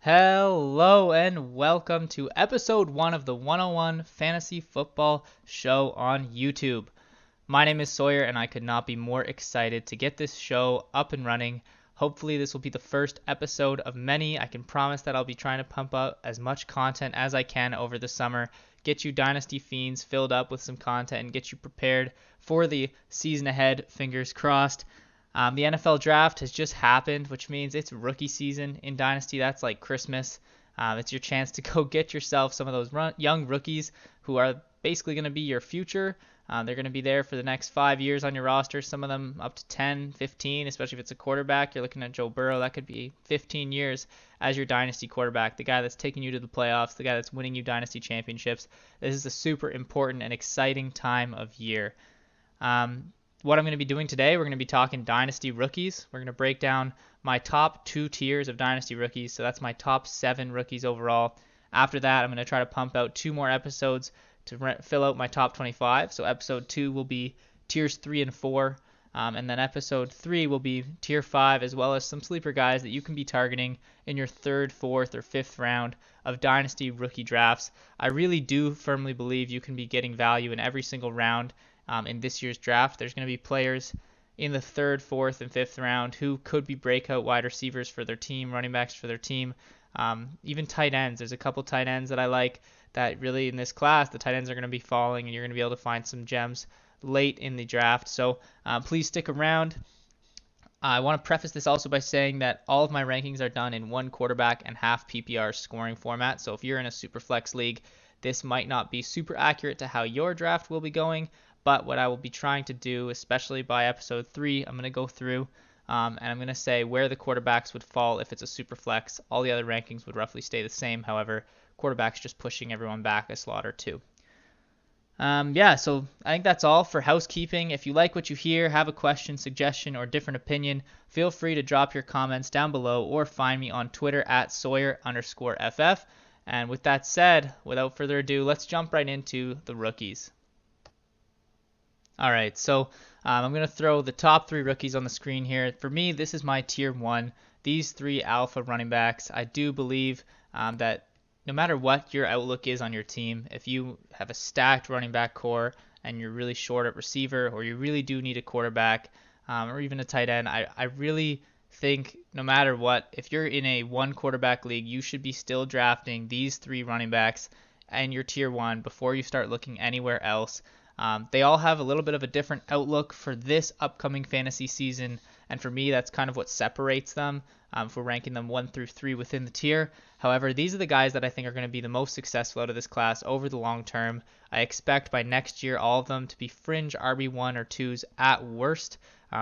Hello and welcome to episode 1 of the 101 Fantasy Football Show on YouTube. My name is Sawyer and I could not be more excited to get this show up and running. Hopefully this will be the first episode of many. I can promise that I'll be trying to pump out as much content as I can over the summer, get you Dynasty fiends filled up with some content and get you prepared for the season ahead, fingers crossed. The NFL draft has just happened, which means it's rookie season in Dynasty. That's like Christmas. It's your chance to go get yourself some of those young rookies who are basically going to be your future. They're going to be there for the next 5 years on your roster, some of them up to 10, 15, especially if it's a quarterback. You're looking at Joe Burrow. That could be 15 years as your Dynasty quarterback, the guy that's taking you to the playoffs, the guy that's winning you Dynasty championships. This is a super important and exciting time of year. What I'm going to be doing today, we're going to be talking Dynasty rookies. We're going to break down my top 2 tiers of Dynasty rookies. So that's my top 7 rookies overall. After that, I'm going to try to pump out 2 more episodes to fill out my top 25. So episode 2 will be tiers 3 and 4. And then episode 3 will be tier 5, as well as some sleeper guys that you can be targeting in your 3rd, 4th, or 5th round of Dynasty rookie drafts. I really do firmly believe you can be getting value in every single round. In this year's draft, there's going to be players in the 3rd, 4th, and 5th round who could be breakout wide receivers for their team, running backs for their team, even tight ends. There's a couple tight ends that I like that really in this class, the tight ends are going to be falling, and you're going to be able to find some gems late in the draft. So please stick around. I want to preface this also by saying that all of my rankings are done in 1 quarterback and half PPR scoring format. So if you're in a super flex league, this might not be super accurate to how your draft will be going. But what I will be trying to do, especially by episode 3, I'm going to go through and I'm going to say where the quarterbacks would fall if it's a super flex. All the other rankings would roughly stay the same. However, quarterbacks just pushing everyone back a slot or 2. So I think that's all for housekeeping. If you like what you hear, have a question, suggestion, or different opinion, feel free to drop your comments down below or find me on Twitter at Sawyer_FF. And with that said, without further ado, let's jump right into the rookies. All right, so I'm going to throw the top 3 rookies on the screen here. For me, this is my tier 1. These 3 alpha running backs. I do believe that no matter what your outlook is on your team, if you have a stacked running back core and you're really short at receiver, or you really do need a quarterback or even a tight end, I really think no matter what, if you're in a 1 quarterback league, you should be still drafting these 3 running backs in your tier 1 before you start looking anywhere else. They all have a little bit of a different outlook for this upcoming fantasy season, and for me, that's kind of what separates them if we're ranking them 1 through 3 within the tier. However, these are the guys that I think are going to be the most successful out of this class over the long term. I expect by next year all of them to be fringe RB1 or 2s at worst,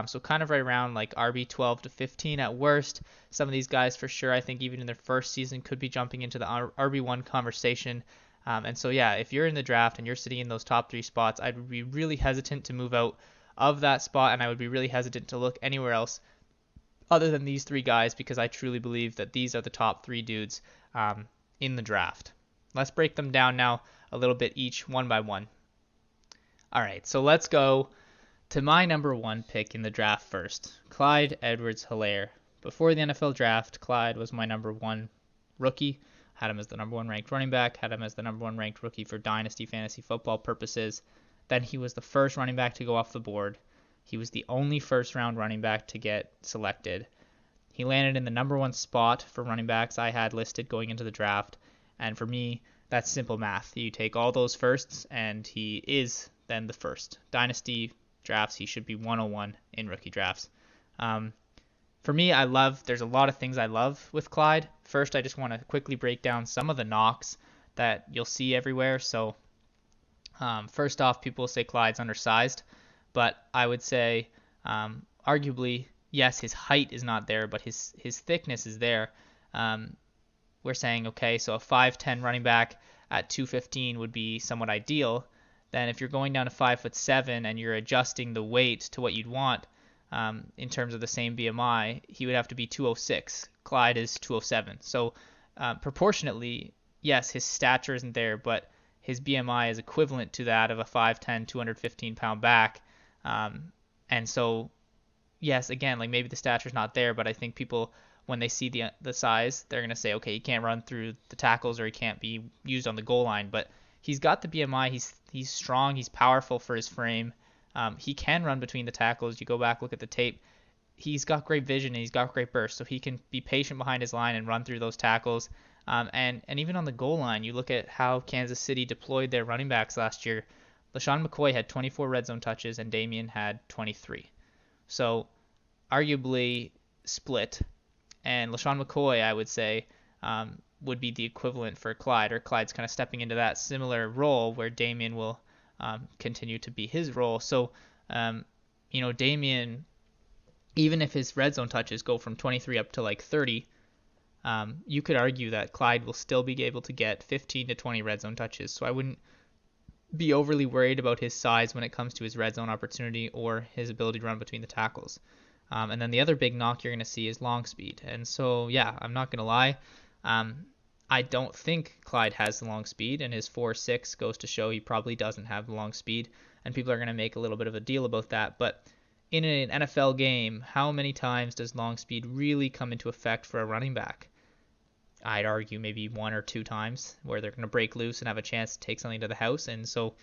so kind of right around like RB12 to 15 at worst. Some of these guys for sure, I think even in their first season, could be jumping into the RB1 conversation. If you're in the draft and you're sitting in those top 3 spots, I'd be really hesitant to move out of that spot, and I would be really hesitant to look anywhere else other than these 3 guys, because I truly believe that these are the top 3 dudes in the draft. Let's break them down now a little bit each, one by one. All right, so let's go to my number 1 pick in the draft first, Clyde Edwards-Helaire. Before the NFL draft, Clyde was my number 1 rookie. Had him as the number 1 ranked running back, had him as the number 1 ranked rookie for Dynasty fantasy football purposes. Then he was the first running back to go off the board. He was the only first round running back to get selected. He landed in the number 1 spot for running backs I had listed going into the draft. And for me, that's simple math. You take all those firsts, and he is then the first. Dynasty drafts, he should be 101 in rookie drafts. For me, there's a lot of things I love with Clyde. First, I just want to quickly break down some of the knocks that you'll see everywhere. So first off, people say Clyde's undersized, but I would say arguably, yes, his height is not there, but his thickness is there. We're saying, okay, so a 5'10 running back at 215 would be somewhat ideal. Then if you're going down to 5'7" and you're adjusting the weight to what you'd want, in terms of the same BMI, he would have to be 206. Clyde is 207. So proportionately, yes, his stature isn't there, but his BMI is equivalent to that of a 5'10", 215-pound back. And so, yes, again, like maybe the stature's not there, but I think people when they see the size, they're going to say, okay, he can't run through the tackles or he can't be used on the goal line. But he's got the BMI. He's strong. He's powerful for his frame. He can run between the tackles. You go back, look at the tape. He's got great vision and he's got great burst. So he can be patient behind his line and run through those tackles. And even on the goal line, you look at how Kansas City deployed their running backs last year. LaShawn McCoy had 24 red zone touches and Damian had 23. So arguably split. And LaShawn McCoy, I would say, would be the equivalent for Clyde, or Clyde's kind of stepping into that similar role where Damian will continue to be his role. So, Damian, even if his red zone touches go from 23 up to like 30, you could argue that Clyde will still be able to get 15 to 20 red zone touches. So I wouldn't be overly worried about his size when it comes to his red zone opportunity or his ability to run between the tackles. And then the other big knock you're going to see is long speed. And so, yeah, I'm not going to lie. I don't think Clyde has the long speed, and his 4.6 goes to show he probably doesn't have the long speed. And people are going to make a little bit of a deal about that. But in an NFL game, how many times does long speed really come into effect for a running back? I'd argue maybe 1 or 2 times where they're going to break loose and have a chance to take something to the house. And so,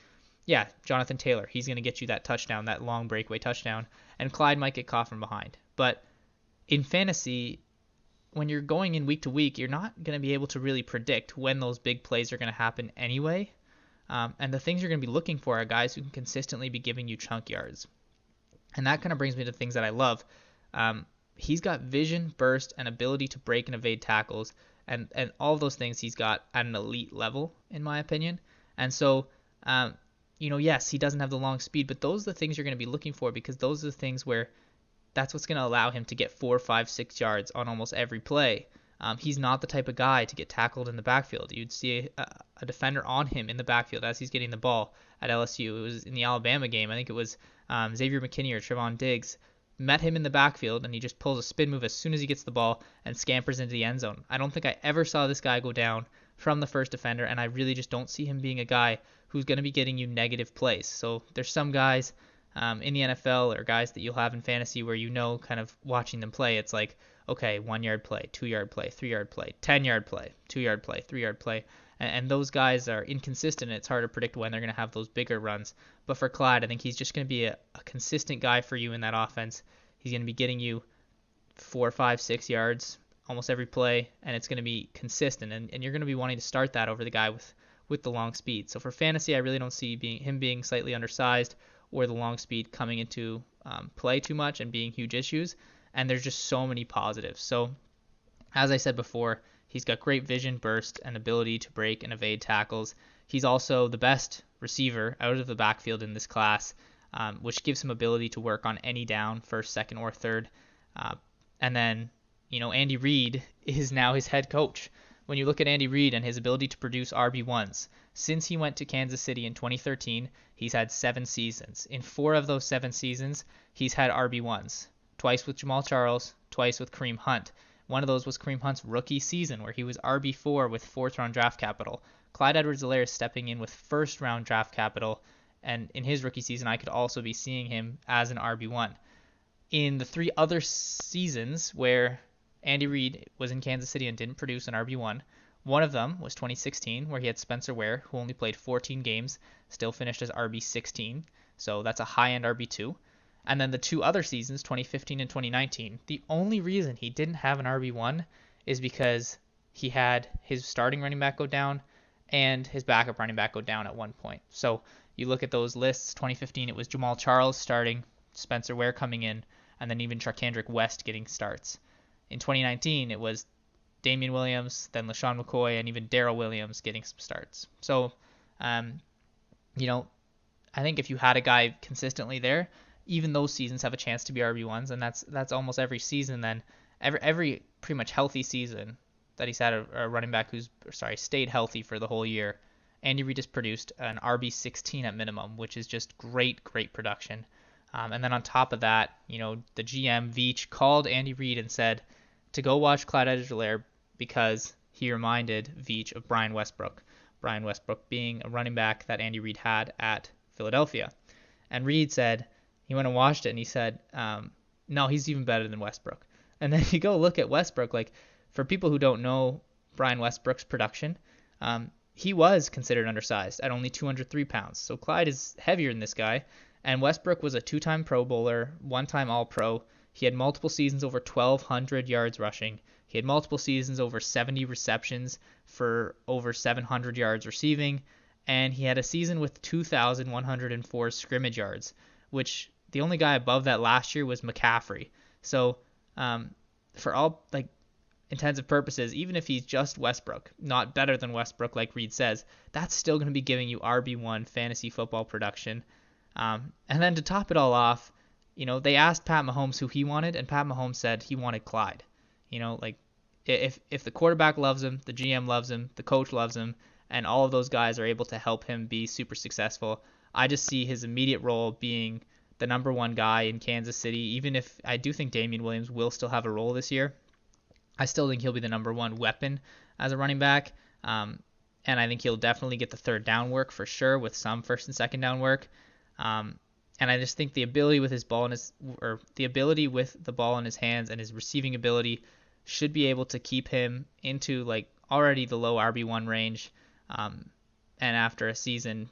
yeah, Jonathan Taylor, he's going to get you that touchdown, that long breakaway touchdown, and Clyde might get caught from behind. But in fantasy, when you're going in week to week, you're not going to be able to really predict when those big plays are going to happen anyway. And the things you're going to be looking for are guys who can consistently be giving you chunk yards. And that kind of brings me to things that I love. He's got vision, burst, and ability to break and evade tackles. And all of those things he's got at an elite level, in my opinion. And so, yes, he doesn't have the long speed, but those are the things you're going to be looking for, because those are the things where that's what's going to allow him to get 4, 5, 6 yards on almost every play. He's not the type of guy to get tackled in the backfield. You'd see a defender on him in the backfield as he's getting the ball at LSU. It was in the Alabama game. I think it was Xavier McKinney or Trevon Diggs met him in the backfield, and he just pulls a spin move as soon as he gets the ball and scampers into the end zone. I don't think I ever saw this guy go down from the first defender, and I really just don't see him being a guy who's going to be getting you negative plays. So there's some guys in the NFL or guys that you'll have in fantasy where kind of watching them play, it's like, okay, 1 yard play, 2 yard play, 3 yard play, 10 yard play, 2 yard play, 3 yard play. And those guys are inconsistent. It's hard to predict when they're going to have those bigger runs. But for Clyde, I think he's just going to be a consistent guy for you in that offense. He's going to be getting you 4, 5, 6 yards almost every play, and it's going to be consistent. And you're going to be wanting to start that over the guy with the long speed. So for fantasy, I really don't see him being slightly undersized or the long speed coming into play too much and being huge issues. And there's just so many positives. So as I said before, he's got great vision, burst, and ability to break and evade tackles. He's also the best receiver out of the backfield in this class, which gives him ability to work on any down, first, second, or third. And then, Andy Reid is now his head coach. When you look at Andy Reid and his ability to produce RB1s, since he went to Kansas City in 2013, he's had 7 seasons. In 4 of those 7 seasons, he's had RB1s. Twice with Jamal Charles, twice with Kareem Hunt. One of those was Kareem Hunt's rookie season, where he was RB4 with 4th-round draft capital. Clyde Edwards-Helaire is stepping in with 1st-round draft capital, and in his rookie season, I could also be seeing him as an RB1. In the 3 other seasons where Andy Reid was in Kansas City and didn't produce an RB1, one of them was 2016, where he had Spencer Ware, who only played 14 games, still finished as RB16, so that's a high-end RB2. And then the 2 other seasons, 2015 and 2019, the only reason he didn't have an RB1 is because he had his starting running back go down and his backup running back go down at one point. So you look at those lists, 2015 it was Jamal Charles starting, Spencer Ware coming in, and then even Charkandrick West getting starts. In 2019 it was Damian Williams, then LaShawn McCoy, and even Darrell Williams getting some starts. So, I think if you had a guy consistently there, even those seasons have a chance to be RB1s, and that's almost every season then. Every pretty much healthy season that he's had a running back who's stayed healthy for the whole year, Andy Reid has produced an RB16 at minimum, which is just great production. And then on top of that, the GM, Veach, called Andy Reid and said to go watch Clyde Edwards-Helaire because he reminded Veach of Brian Westbrook. Brian Westbrook being a running back that Andy Reid had at Philadelphia. And Reid said, he went and watched it and he said, no, he's even better than Westbrook. And then you go look at Westbrook. Like, for people who don't know Brian Westbrook's production, he was considered undersized at only 203 pounds. So Clyde is heavier than this guy. And Westbrook was a 2-time Pro Bowler, 1-time All-Pro. He had multiple seasons over 1,200 yards rushing. He had multiple seasons over 70 receptions for over 700 yards receiving. And he had a season with 2,104 scrimmage yards, which the only guy above that last year was McCaffrey. So for all like intents and purposes, even if he's just Westbrook, not better than Westbrook like Reed says, that's still going to be giving you RB1 fantasy football production. And then to top it all off, they asked Pat Mahomes who he wanted, and Pat Mahomes said he wanted Clyde. Like if the quarterback loves him, the GM loves him, the coach loves him, and all of those guys are able to help him be super successful, I just see his immediate role being the number one guy in Kansas City. Even if I do think Damian Williams will still have a role this year, I still think he'll be the number one weapon as a running back. And I think he'll definitely get the third down work for sure, with some first and second down work. And I just think the ability with the ball in his hands and his receiving ability should be able to keep him into like already the low RB1 range. And after a season,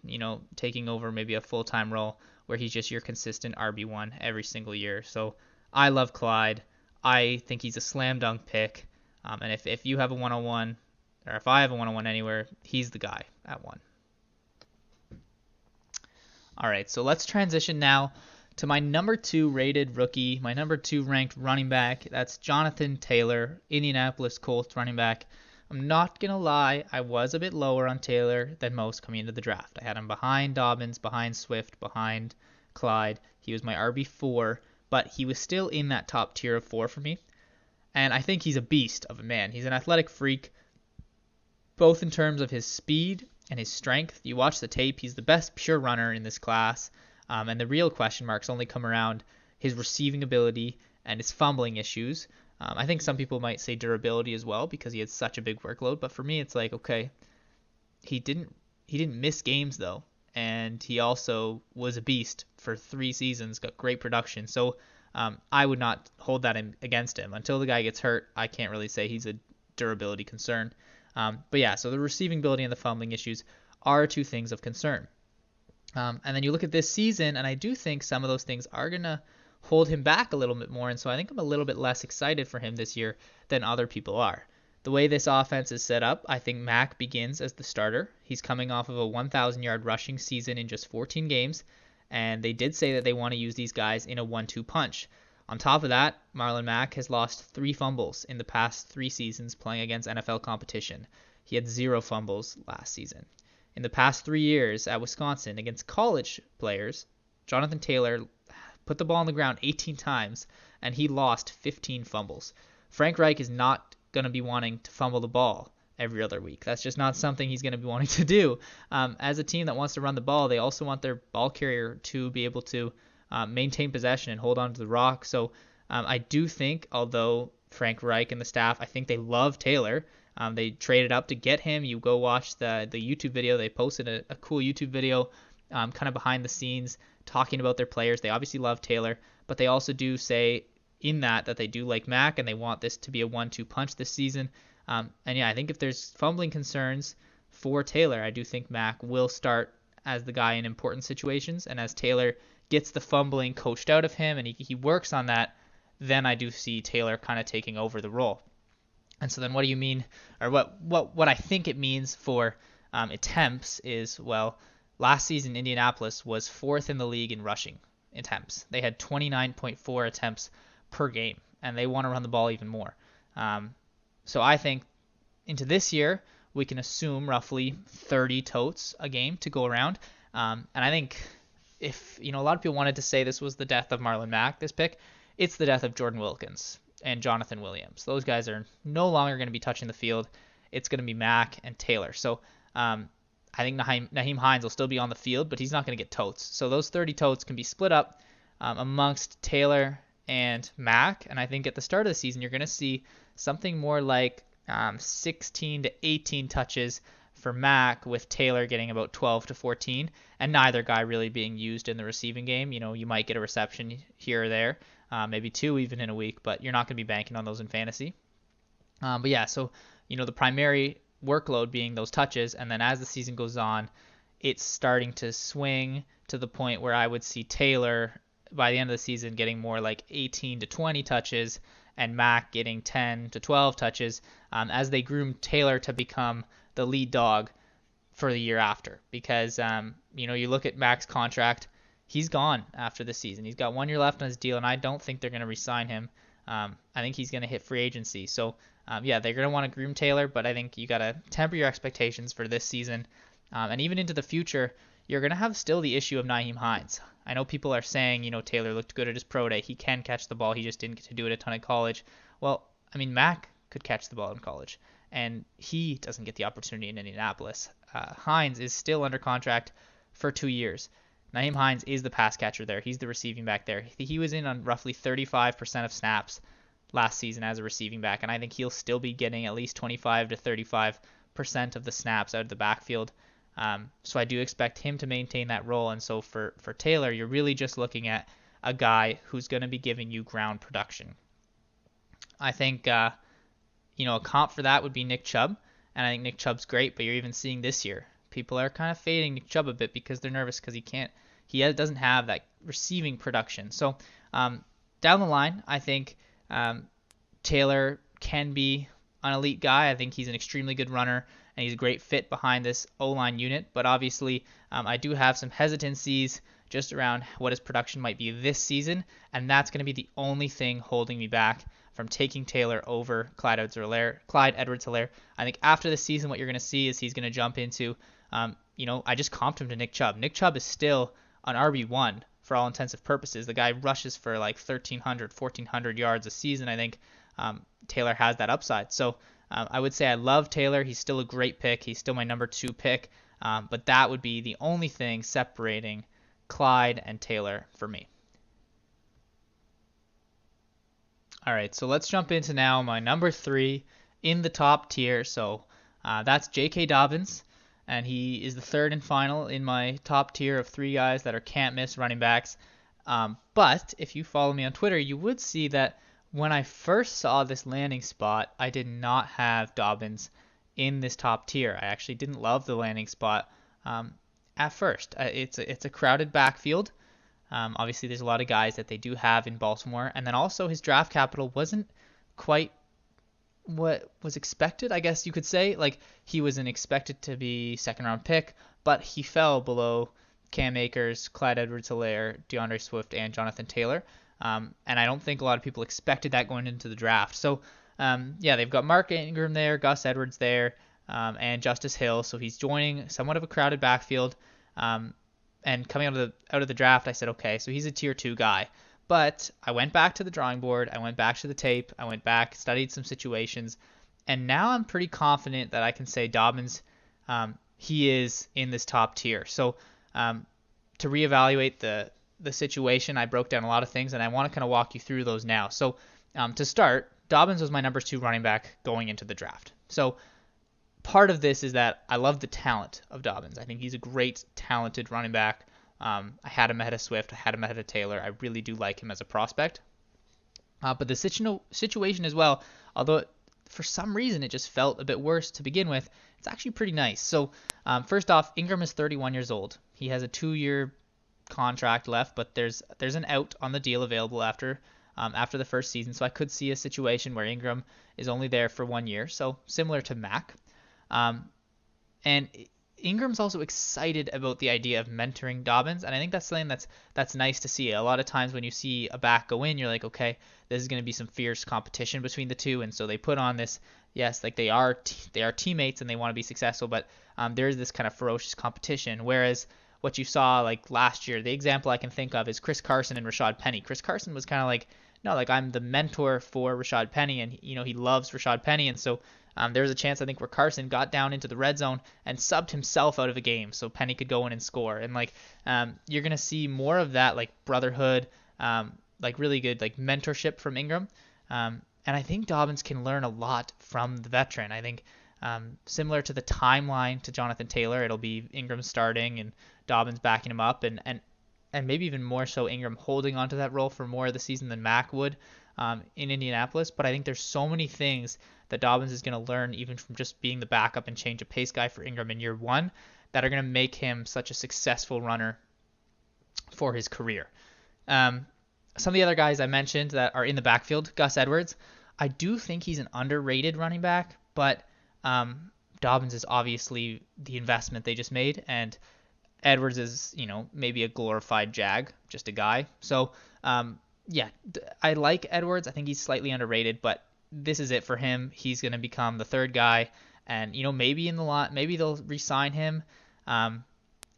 taking over maybe a full-time role where he's just your consistent RB1 every single year. So I love Clyde. I think he's a slam dunk pick. And if you have a 101, or if I have a 101 anywhere, he's the guy at 1. All right, so let's transition now to my number 2 rated rookie, my number 2 ranked running back. That's Jonathan Taylor, Indianapolis Colts running back. I'm not going to lie, I was a bit lower on Taylor than most coming into the draft. I had him behind Dobbins, behind Swift, behind Clyde. He was my RB4, but he was still in that top tier of 4 for me. And I think he's a beast of a man. He's an athletic freak, both in terms of his speed and his strength. You watch the tape, he's the best pure runner in this class. And the real question marks only come around his receiving ability and his fumbling issues. I think some people might say durability as well because he had such a big workload. But for me, it's like, okay, he didn't miss games though. And he also was a beast for 3 seasons, got great production. So I would not hold that against him. Until the guy gets hurt, I can't really say he's a durability concern. But yeah, so the receiving ability and the fumbling issues are 2 things of concern. And then you look at this season, and I do think some of those things are going to hold him back a little bit more. And so I think I'm a little bit less excited for him this year than other people are. The way this offense is set up, I think Mac begins as the starter. He's coming off of a 1,000-yard rushing season in just 14 games. And they did say that they want to use these guys in a 1-2 punch. On top of that, Marlon Mack has lost 3 fumbles in the past 3 seasons playing against NFL competition. He had 0 fumbles last season. In the past 3 years at Wisconsin against college players, Jonathan Taylor put the ball on the ground 18 times, and he lost 15 fumbles. Frank Reich is not going to be wanting to fumble the ball every other week. That's just not something he's going to be wanting to do. As a team that wants to run the ball, they also want their ball carrier to be able to maintain possession and hold on to the rock. So I do think, although Frank Reich and the staff, I think they love Taylor. They traded up to get him. You go watch the YouTube video. They posted a cool YouTube video kind of behind the scenes talking about their players. They obviously love Taylor, but they also do say in that they do like Mac and they want this to be a 1-2 punch this season. And yeah, I think if there's fumbling concerns for Taylor, I do think Mac will start as the guy in important situations. And as Taylor gets the fumbling coached out of him and he works on that, then I do see Taylor kind of taking over the role. And so then what do you mean, or what I think it means for attempts is, well, last season Indianapolis was 4th in the league in rushing attempts. They had 29.4 attempts per game, and they want to run the ball even more. So I think into this year, we can assume roughly 30 totes a game to go around. And I think if, a lot of people wanted to say this was the death of Marlon Mack, this pick, it's the death of Jordan Wilkins and Jonathan Williams. Those guys are no longer going to be touching the field. It's going to be Mack and Taylor. So I think Nyheim Hines will still be on the field, but he's not going to get totes. So those 30 totes can be split up amongst Taylor and Mack. And I think at the start of the season, you're going to see something more like 16 to 18 touches for Mack, with Taylor getting about 12 to 14, and neither guy really being used in the receiving game. You might get a reception here or there. maybe 2 even in a week, but you're not going to be banking on those in fantasy. But yeah, so the primary workload being those touches, and then as the season goes on, it's starting to swing to the point where I would see Taylor by the end of the season getting more like 18 to 20 touches and Mac getting 10 to 12 touches as they groom Taylor to become the lead dog for the year after. Because, you look at Mac's contract, he's gone after the season. He's got 1 year left on his deal, and I don't think they're going to re-sign him. I think he's going to hit free agency. So, they're going to want to groom Taylor, but I think you got to temper your expectations for this season. And even into the future, you're going to have still the issue of Nyheim Hines. I know people are saying, Taylor looked good at his pro day. He can catch the ball. He just didn't get to do it a ton in college. Well, Mac could catch the ball in college, and he doesn't get the opportunity in Indianapolis. Hines is still under contract for 2 years. Nyheim Hines is the pass catcher there. He's the receiving back there. He was in on roughly 35% of snaps last season as a receiving back, and I think he'll still be getting at least 25 to 35% of the snaps out of the backfield. So I do expect him to maintain that role. And so for Taylor, you're really just looking at a guy who's going to be giving you ground production. I think, a comp for that would be Nick Chubb. And I think Nick Chubb's great, but you're even seeing this year, people are kind of fading Nick Chubb a bit because they're nervous because he doesn't have that receiving production. So down the line, I think Taylor can be an elite guy. I think he's an extremely good runner, and he's a great fit behind this O-line unit. But obviously, I do have some hesitancies just around what his production might be this season, and that's going to be the only thing holding me back from taking Taylor over Clyde Edwards-Helaire. I think after the season, what you're going to see is he's going to jump into, I just comped him to Nick Chubb. Nick Chubb is still an RB1 for all intents and purposes. The guy rushes for like 1,300, 1,400 yards a season. I think Taylor has that upside. So I would say I love Taylor. He's still a great pick. He's still my number 2 pick. But that would be the only thing separating Clyde and Taylor for me. All right, so let's jump into now my number 3 in the top tier. So that's J.K. Dobbins, and he is the third and final in my top tier of 3 guys that are can't-miss running backs. But if you follow me on Twitter, you would see that when I first saw this landing spot, I did not have Dobbins in this top tier. I actually didn't love the landing spot at first. It's a crowded backfield. Obviously, there's a lot of guys that they do have in Baltimore. And then also his draft capital wasn't quite what was expected, I guess you could say. Like, he wasn't expected to be second-round pick, but he fell below Cam Akers, Clyde Edwards-Helaire, DeAndre Swift, and Jonathan Taylor. And I don't think a lot of people expected that going into the draft. So, they've got Mark Ingram there, Gus Edwards there, and Justice Hill. So he's joining somewhat of a crowded backfield. And coming out of the draft, I said, okay, so he's a tier 2 guy. But I went back to the drawing board. I went back to the tape. I went back, studied some situations. And now I'm pretty confident that I can say Dobbins, he is in this top tier. So to reevaluate the situation, I broke down a lot of things, and I want to kind of walk you through those now. So to start, Dobbins was my number 2 running back going into the draft. So part of this is that I love the talent of Dobbins. I think he's a great, talented running back. I had him ahead of Swift. I had him ahead of Taylor. I really do like him as a prospect. But the situation as well, although for some reason it just felt a bit worse to begin with, it's actually pretty nice. So first off, Ingram is 31 years old. He has a 2-year contract left, but there's an out on the deal available after the first season. So I could see a situation where Ingram is only there for 1 year. So similar to Mac. And Ingram's also excited about the idea of mentoring Dobbins, and I think that's something that's nice to see. A lot of times when you see a back go in, you're like, okay, this is going to be some fierce competition between the two, and so they put on this, yes, like they are teammates and they want to be successful, but there is this kind of ferocious competition. Whereas what you saw like last year, the example I can think of is Chris Carson and Rashad Penny. Chris Carson was kind of like, no, like I'm the mentor for Rashad Penny, and he loves Rashad Penny, and so there was a chance, I think, where Carson got down into the red zone and subbed himself out of a game so Penny could go in and score. And you're gonna see more of that like brotherhood, like really good like mentorship from Ingram. And I think Dobbins can learn a lot from the veteran. I think similar to the timeline to Jonathan Taylor, it'll be Ingram starting and Dobbins backing him up. And and maybe even more so Ingram holding onto that role for more of the season than Mac would in Indianapolis. But I think there's so many things that Dobbins is going to learn even from just being the backup and change of pace guy for Ingram in year one that are going to make him such a successful runner for his career. Some of the other guys I mentioned that are in the backfield, Gus Edwards, I do think he's an underrated running back, but Dobbins is obviously the investment they just made, and Edwards is, maybe a glorified Jag, just a guy. So, I like Edwards. I think he's slightly underrated, but this is it for him. He's going to become the third guy, and maybe maybe they'll re-sign him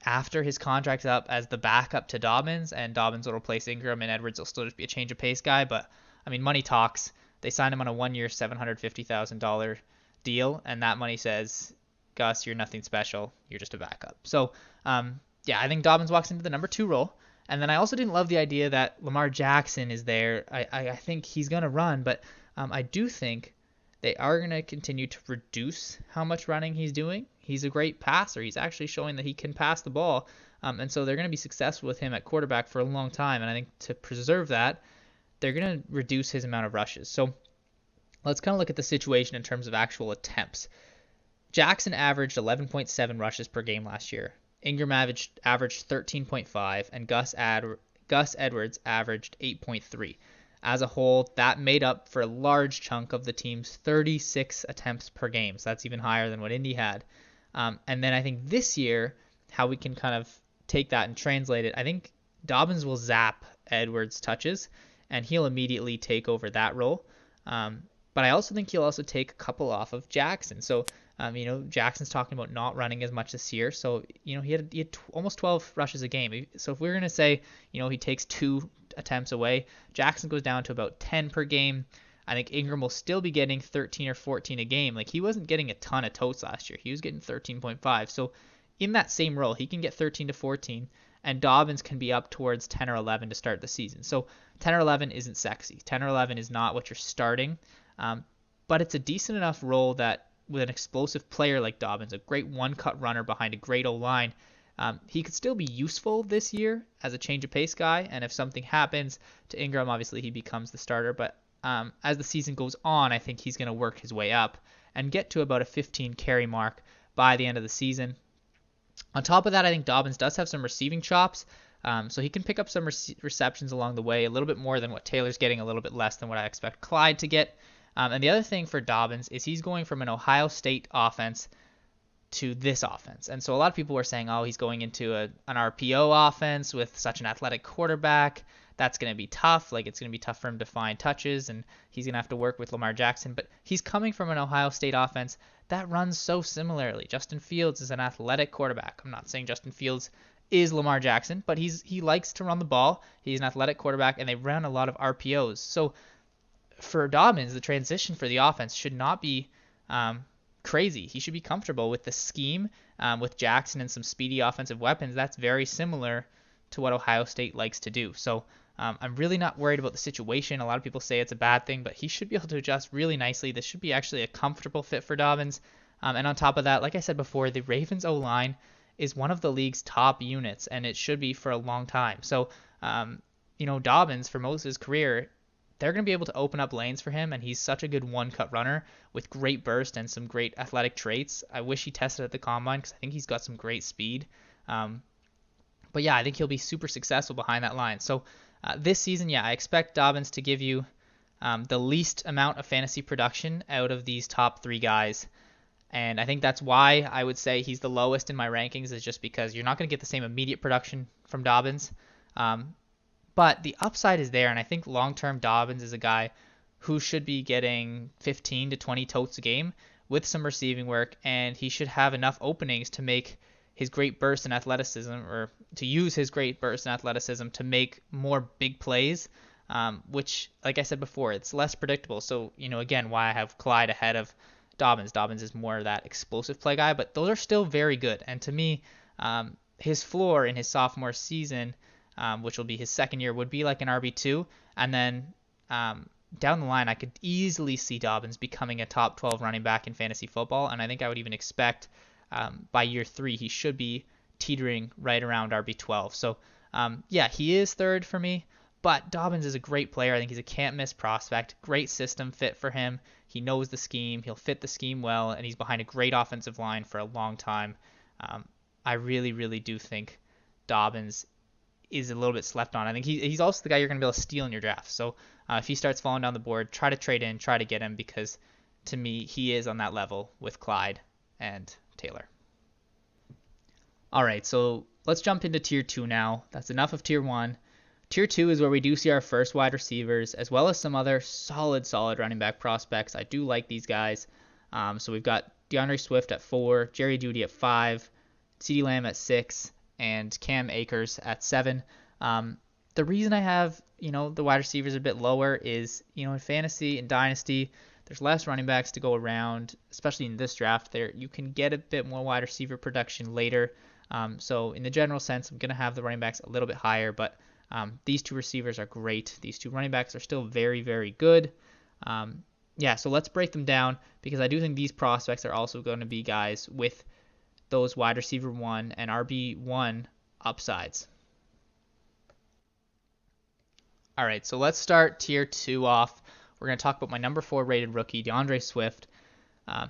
after his contract's up as the backup to Dobbins, and Dobbins will replace Ingram, and Edwards will still just be a change of pace guy. But I mean, money talks. They signed him on a 1-year, $750,000 deal, and that money says, Gus, you're nothing special. You're just a backup. So, I think Dobbins walks into the number 2 role. And then I also didn't love the idea that Lamar Jackson is there. I think he's going to run, but I do think they are going to continue to reduce how much running he's doing. He's a great passer. He's actually showing that he can pass the ball. And so they're going to be successful with him at quarterback for a long time. And I think to preserve that, they're going to reduce his amount of rushes. So let's kind of look at the situation in terms of actual attempts. Jackson averaged 11.7 rushes per game last year. Ingram averaged 13.5, and Gus Edwards averaged 8.3. As a whole, that made up for a large chunk of the team's 36 attempts per game. So that's even higher than what Indy had. And then I think this year, how we can kind of take that and translate it, I think Dobbins will zap Edwards' touches, and he'll immediately take over that role. But I also think he'll also take a couple off of Jackson. So, Jackson's talking about not running as much this year. So, he had almost 12 rushes a game. So if we're going to say, he takes 2 attempts away, Jackson goes down to about 10 per game. I think Ingram will still be getting 13 or 14 a game. Like, he wasn't getting a ton of totes last year. He was getting 13.5. So in that same role, he can get 13 to 14, and Dobbins can be up towards 10 or 11 to start the season. So 10 or 11 isn't sexy. 10 or 11 is not what you're starting. But it's a decent enough role that with an explosive player like Dobbins, a great one-cut runner behind a great O-line, he could still be useful this year as a change of pace guy. And if something happens to Ingram, obviously he becomes the starter. But as the season goes on, I think he's going to work his way up and get to about a 15 carry mark by the end of the season. On top of that, I think Dobbins does have some receiving chops. So he can pick up some receptions along the way, a little bit more than what Taylor's getting, a little bit less than what I expect Clyde to get. And the other thing for Dobbins is he's going from an Ohio State offense to this offense. And so a lot of people were saying, he's going into an RPO offense with such an athletic quarterback. That's going to be tough. Like, it's going to be tough for him to find touches, and he's going to have to work with Lamar Jackson. But he's coming from an Ohio State offense that runs so similarly. Justin Fields is an athletic quarterback. I'm not saying Justin Fields is Lamar Jackson, but he likes to run the ball. He's an athletic quarterback, and they run a lot of RPOs. So for Dobbins, the transition for the offense should not be crazy. He should be comfortable with the scheme with Jackson and some speedy offensive weapons. That's very similar to what Ohio State likes to do. So I'm really not worried about the situation. A lot of people say it's a bad thing, but he should be able to adjust really nicely. This should be actually a comfortable fit for Dobbins. And on top of that, like I said before, the Ravens O-line is one of the league's top units, and it should be for a long time. So, Dobbins, for most of his career, they're going to be able to open up lanes for him, and he's such a good one-cut runner with great burst and some great athletic traits. I wish he tested at the combine because I think he's got some great speed. But yeah, I think he'll be super successful behind that line. So this season, I expect Dobbins to give you the least amount of fantasy production out of these top 3 guys. And I think that's why I would say he's the lowest in my rankings, is just because you're not going to get the same immediate production from Dobbins. But the upside is there, and I think long-term Dobbins is a guy who should be getting 15 to 20 totes a game with some receiving work, and he should have enough openings to make his great burst and athleticism, or to use his great burst and athleticism to make more big plays, which, like I said before, it's less predictable. So, again, why I have Clyde ahead of Dobbins. Dobbins is more that explosive play guy, but those are still very good. And to me, his floor in his sophomore season, which will be his second year, would be like an RB2. And then down the line, I could easily see Dobbins becoming a top 12 running back in fantasy football. And I think I would even expect by year 3, he should be teetering right around RB12. So Yeah, he is third for me, but Dobbins is a great player. I think he's a can't-miss prospect. Great system fit for him. He knows the scheme. He'll fit the scheme well, and he's behind a great offensive line for a long time. I really, really do think Dobbins is a little bit slept on. I think he's also the guy you're going to be able to steal in your draft. So if he starts falling down the board, try to trade in, try to get him, because to me, he is on that level with Clyde and Taylor. All right, so let's jump into Tier 2 now. That's enough of Tier 1. Tier 2 is where we do see our first wide receivers, as well as some other solid running back prospects. I do like these guys. So we've got DeAndre Swift at 4, Jerry Jeudy at 5, CeeDee Lamb at 6, and Cam Akers at 7. The reason I have, the wide receivers a bit lower is, in fantasy and Dynasty, there's less running backs to go around, especially in this draft. There, you can get a bit more wide receiver production later. So in the general sense, I'm going to have the running backs a little bit higher, but these two receivers are great. These two running backs are still very, very good. So let's break them down, because I do think these prospects are also going to be guys with those wide receiver 1 and RB1 upsides. All right, so let's start Tier 2 off. We're going to talk about my number 4 rated rookie, DeAndre Swift.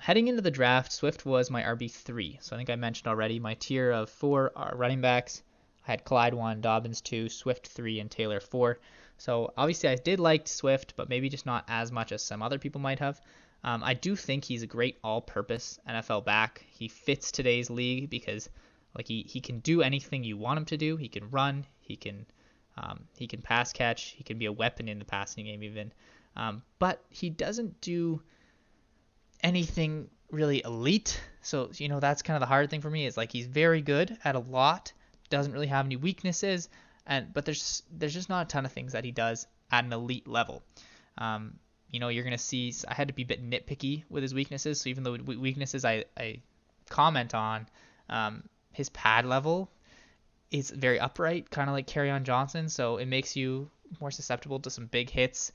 Heading into the draft, Swift was my RB3. So I think I mentioned already my tier of 4 running backs. I had Clyde 1, Dobbins 2, Swift 3, and Taylor 4. So obviously I did like Swift, but maybe just not as much as some other people might have. I do think he's a great all-purpose NFL back. He fits today's league because he can do anything you want him to do. He can run. He can pass catch. He can be a weapon in the passing game even. But he doesn't do anything really elite. So, that's kind of the hard thing for me is he's very good at a lot, doesn't really have any weaknesses, but there's just not a ton of things that he does at an elite level. You're going to see I had to be a bit nitpicky with his weaknesses. So even though weaknesses I comment on, his pad level is very upright, kind of like Kerryon Johnson. So it makes you more susceptible to some big hits.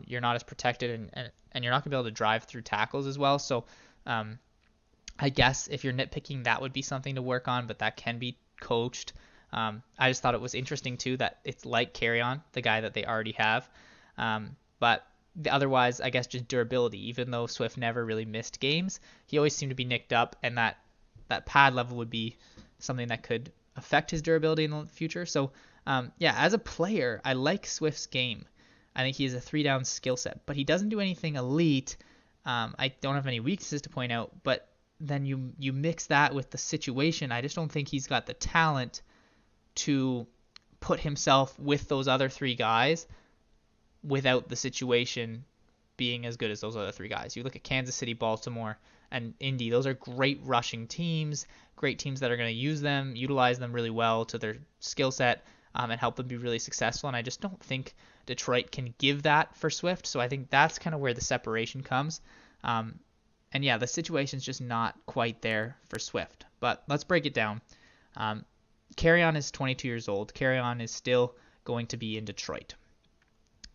You're not as protected, and you're not going to be able to drive through tackles as well. So I guess if you're nitpicking, that would be something to work on, but that can be coached. I just thought it was interesting, too, that it's like Kerryon, the guy that they already have. But otherwise, I guess just durability. Even though Swift never really missed games, he always seemed to be nicked up, and that pad level would be something that could affect his durability in the future. So, as a player, I like Swift's game. I think he has a 3-down skill set, but he doesn't do anything elite. I don't have any weaknesses to point out, but then you mix that with the situation. I just don't think he's got the talent to put himself with those other 3 guys without the situation being as good as those other 3 guys. You look at Kansas City, Baltimore, and Indy. Those are great rushing teams, great teams that are going to utilize them really well to their skill set, and help them be really successful. And I just don't think Detroit can give that for Swift. So I think that's kind of where the separation comes. The situation's just not quite there for Swift. But let's break it down. Kerryon is 22 years old. Kerryon is still going to be in Detroit.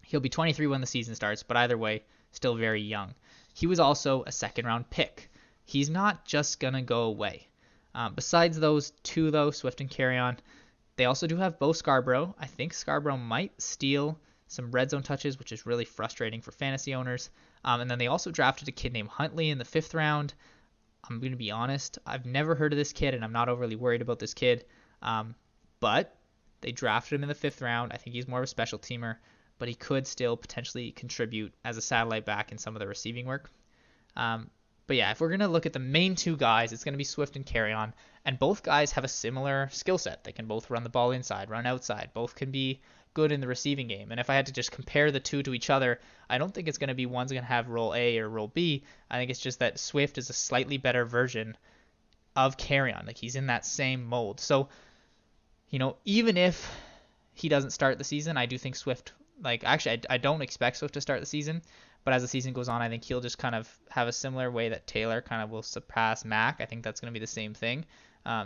He'll be 23 when the season starts, but either way, still very young. He was also a second-round pick. He's not just going to go away. Besides those 2, though, Swift and Kerryon, they also do have Bo Scarborough. I think Scarborough might steal some red zone touches, which is really frustrating for fantasy owners. And then they also drafted a kid named Huntley in the 5th round. I'm going to be honest, I've never heard of this kid, and I'm not overly worried about this kid. But they drafted him in the 5th round. I think he's more of a special teamer, but he could still potentially contribute as a satellite back in some of the receiving work. If we're going to look at the main 2 guys, it's going to be Swift and Kerryon, and both guys have a similar skill set. They can both run the ball inside, run outside. Both can be good in the receiving game. And if I had to just compare the 2 to each other, I don't think it's going to be one's going to have role A or role B. I think it's just that Swift is a slightly better version of Kerryon. He's in that same mold. So, even if he doesn't start the season, I do think Swift, I don't expect Swift to start the season, but as the season goes on, I think he'll just kind of have a similar way that Taylor kind of will surpass Mac. I think that's going to be the same thing,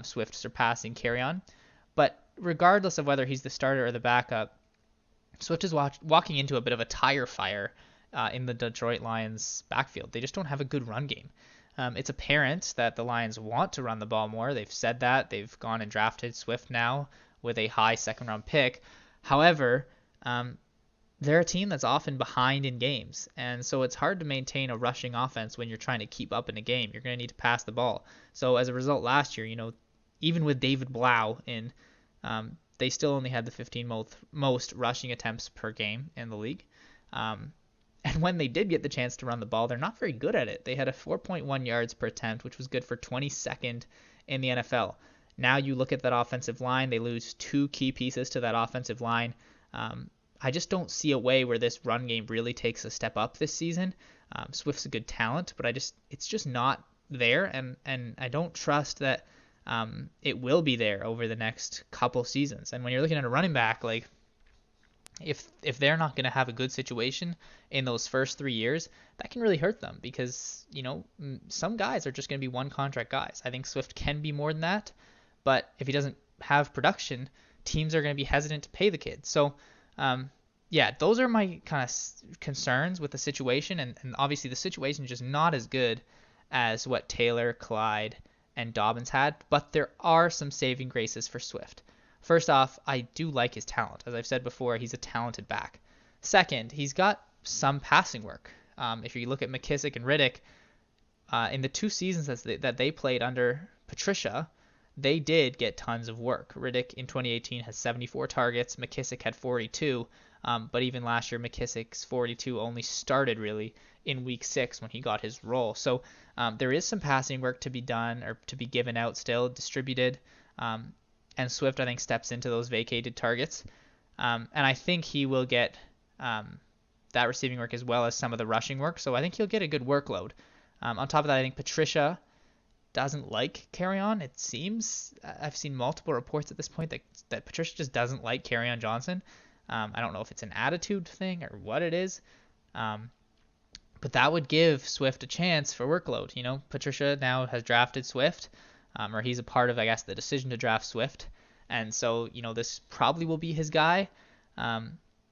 Swift surpassing Kerryon. But regardless of whether he's the starter or the backup, Swift is walking into a bit of a tire fire in the Detroit Lions backfield. They just don't have a good run game. It's apparent that the Lions want to run the ball more. They've said that. They've gone and drafted Swift now with a high second-round pick. However, they're a team that's often behind in games, and so it's hard to maintain a rushing offense when you're trying to keep up in a game. You're going to need to pass the ball. So as a result, last year, even with David Blau in, they still only had the 15 most rushing attempts per game in the league. And when they did get the chance to run the ball, they're not very good at it. They had a 4.1 yards per attempt, which was good for 22nd in the NFL. Now you look at that offensive line, they lose 2 key pieces to that offensive line. I just don't see a way where this run game really takes a step up this season. Swift's a good talent, but it's just not there, and I don't trust that it will be there over the next couple seasons. And when you're looking at a running back, like if they're not going to have a good situation in those first 3 years, that can really hurt them because, some guys are just going to be one contract guys. I think Swift can be more than that, but if he doesn't have production, teams are going to be hesitant to pay the kid. So, those are my kind of concerns with the situation, and obviously the situation is just not as good as what Taylor, Clyde, and Dobbins had, but there are some saving graces for Swift. First off, I do like his talent. As I've said before, he's a talented back. Second, he's got some passing work. If you look at McKissick and Riddick, in the 2 seasons that they played under Patricia, they did get tons of work. Riddick in 2018 has 74 targets. McKissick had 42. But even last year, McKissick's 42 only started really in week 6 when he got his role. So there is some passing work to be done or to be given out still, distributed. And Swift, I think, steps into those vacated targets. And I think he will get that receiving work as well as some of the rushing work. So I think he'll get a good workload. On top of that, I think Patricia doesn't like Kerryon. It seems I've seen multiple reports at this point that Patricia just doesn't like Kerryon Johnson. I don't know if it's an attitude thing or what it is. But that would give Swift a chance for workload. Patricia now has drafted Swift. Or he's a part of, I guess, the decision to draft Swift. And so, this probably will be his guy.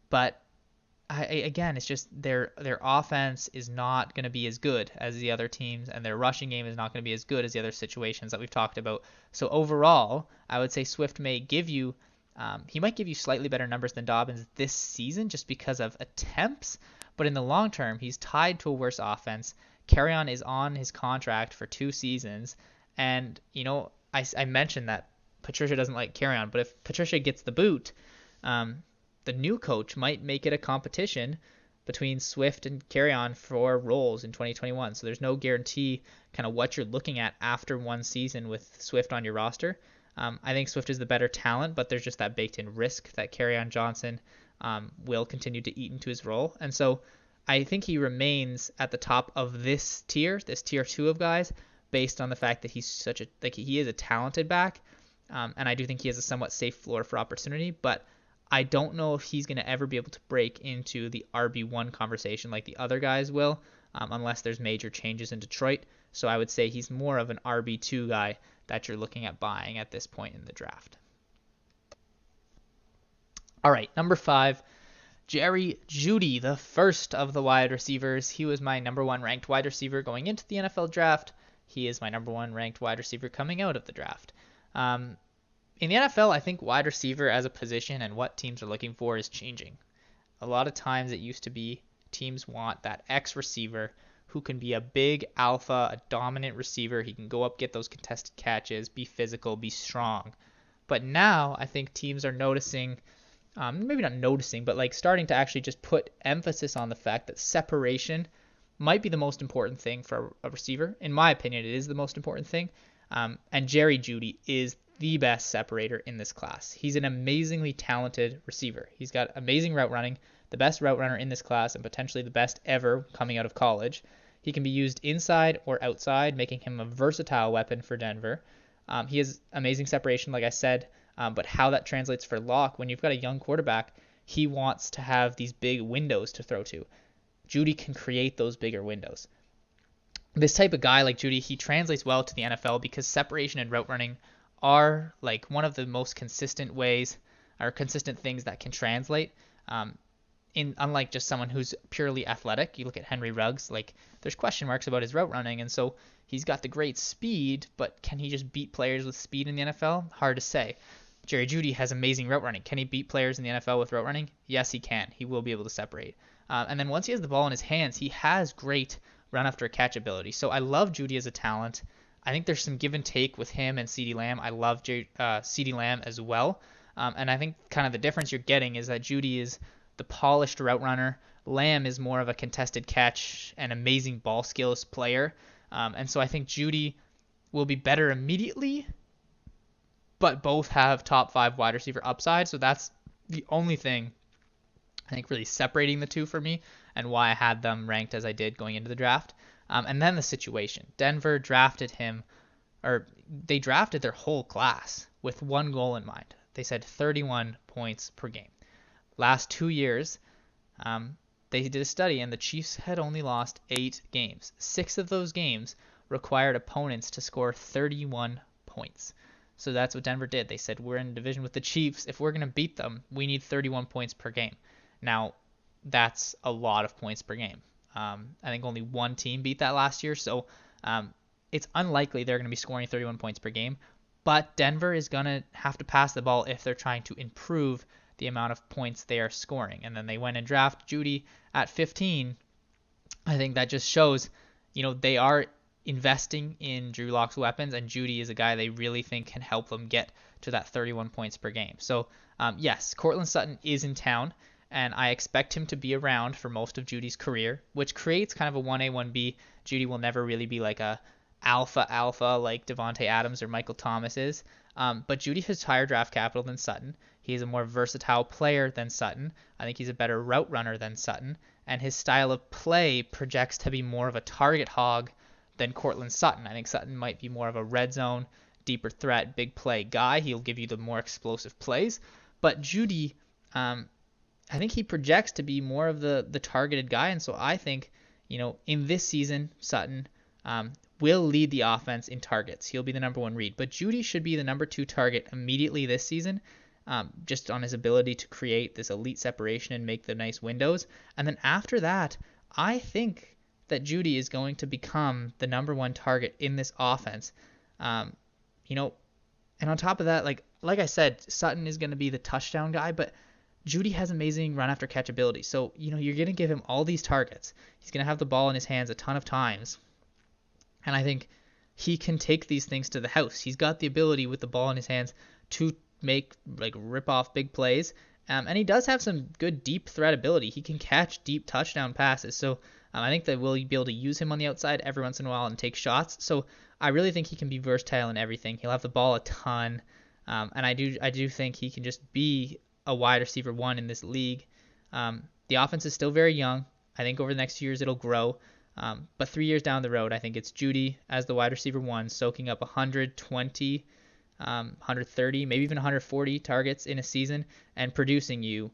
But again, it's just their offense is not going to be as good as the other teams, and their rushing game is not going to be as good as the other situations that we've talked about. So overall, I would say Swift may give you, he might give you slightly better numbers than Dobbins this season just because of attempts. But in the long term, he's tied to a worse offense. Kerryon is on his contract for 2 seasons. And, I mentioned that Patricia doesn't like Kerryon, but if Patricia gets the boot, the new coach might make it a competition between Swift and Kerryon for roles in 2021. So there's no guarantee kind of what you're looking at after one season with Swift on your roster. I think Swift is the better talent, but there's just that baked-in risk that Kerryon Johnson will continue to eat into his role. And so I think he remains at the top of this tier 2 of guys, based on the fact that he's he is a talented back, and I do think he has a somewhat safe floor for opportunity, but I don't know if he's going to ever be able to break into the RB1 conversation like the other guys will, unless there's major changes in Detroit. So I would say he's more of an RB2 guy that you're looking at buying at this point in the draft. All right, number 5, Jerry Jeudy, the first of the wide receivers. He was my number 1 ranked wide receiver going into the NFL draft. He is my number 1 ranked wide receiver coming out of the draft. In the NFL, I think wide receiver as a position and what teams are looking for is changing. A lot of times it used to be teams want that X receiver who can be a big alpha, a dominant receiver. He can go up, get those contested catches, be physical, be strong. But now I think teams are noticing, maybe not noticing, but starting to actually just put emphasis on the fact that separation might be the most important thing for a receiver. In my opinion, it is the most important thing. And Jerry Jeudy is the best separator in this class. He's an amazingly talented receiver. He's got amazing route running, the best route runner in this class, and potentially the best ever coming out of college. He can be used inside or outside, making him a versatile weapon for Denver. He has amazing separation, like I said, but how that translates for Locke, when you've got a young quarterback, he wants to have these big windows to throw to. Jeudy can create those bigger windows. This type of guy like Jeudy, he translates well to the NFL because separation and route running are one of the most consistent ways or consistent things that can translate. Unlike just someone who's purely athletic, you look at Henry Ruggs, there's question marks about his route running, and so he's got the great speed, but can he just beat players with speed in the NFL? Hard to say. Jerry Jeudy has amazing route running. Can he beat players in the NFL with route running? Yes, he can. He will be able to separate. And then once he has the ball in his hands, he has great run after catch ability. So I love Jeudy as a talent. I think there's some give and take with him and CeeDee Lamb. I love CeeDee Lamb as well. And I think kind of the difference you're getting is that Jeudy is the polished route runner. Lamb is more of a contested catch and amazing ball skills player. And so I think Jeudy will be better immediately, but both have top 5 wide receiver upside. So that's the only thing I think really separating the two for me and why I had them ranked as I did going into the draft. And then the situation. Denver drafted him, or they drafted their whole class with one goal in mind. They said 31 points per game. Last 2 years, they did a study, and the Chiefs had only lost 8 games. 6 of those games required opponents to score 31 points. So that's what Denver did. They said, we're in a division with the Chiefs. If we're going to beat them, we need 31 points per game. Now, that's a lot of points per game. I think only one team beat that last year, so it's unlikely they're going to be scoring 31 points per game. But Denver is going to have to pass the ball if they're trying to improve the amount of points they are scoring. And then they went and drafted Jeudy at 15. I think that just shows, they are investing in Drew Lock's weapons, and Jeudy is a guy they really think can help them get to that 31 points per game. So, yes, Courtland Sutton is in town, and I expect him to be around for most of Jeudy's career, which creates kind of a 1A, 1B. Jeudy will never really be like a alpha like Devontae Adams or Michael Thomas is. But Jeudy has higher draft capital than Sutton. He's a more versatile player than Sutton. I think he's a better route runner than Sutton. And his style of play projects to be more of a target hog than Courtland Sutton. I think Sutton might be more of a red zone, deeper threat, big play guy. He'll give you the more explosive plays. But Jeudy, I think he projects to be more of the targeted guy. And so I think, in this season, Sutton will lead the offense in targets. He'll be the number 1 read. But Jeudy should be the number 2 target immediately this season, just on his ability to create this elite separation and make the nice windows. And then after that, I think that Jeudy is going to become the number 1 target in this offense. And on top of that, like I said, Sutton is going to be the touchdown guy, but Jeudy has amazing run after catch ability. So, you're going to give him all these targets. He's going to have the ball in his hands a ton of times. And I think he can take these things to the house. He's got the ability with the ball in his hands to make, rip off big plays. And he does have some good deep threat ability. He can catch deep touchdown passes. So I think that we'll be able to use him on the outside every once in a while and take shots. So I really think he can be versatile in everything. He'll have the ball a ton. And I do think he can just be a wide receiver 1 in this league. The offense is still very young. I think over the next few years it'll grow. But 3 years down the road, I think it's Jeudy as the wide receiver 1, soaking up 120, 130, maybe even 140 targets in a season, and producing you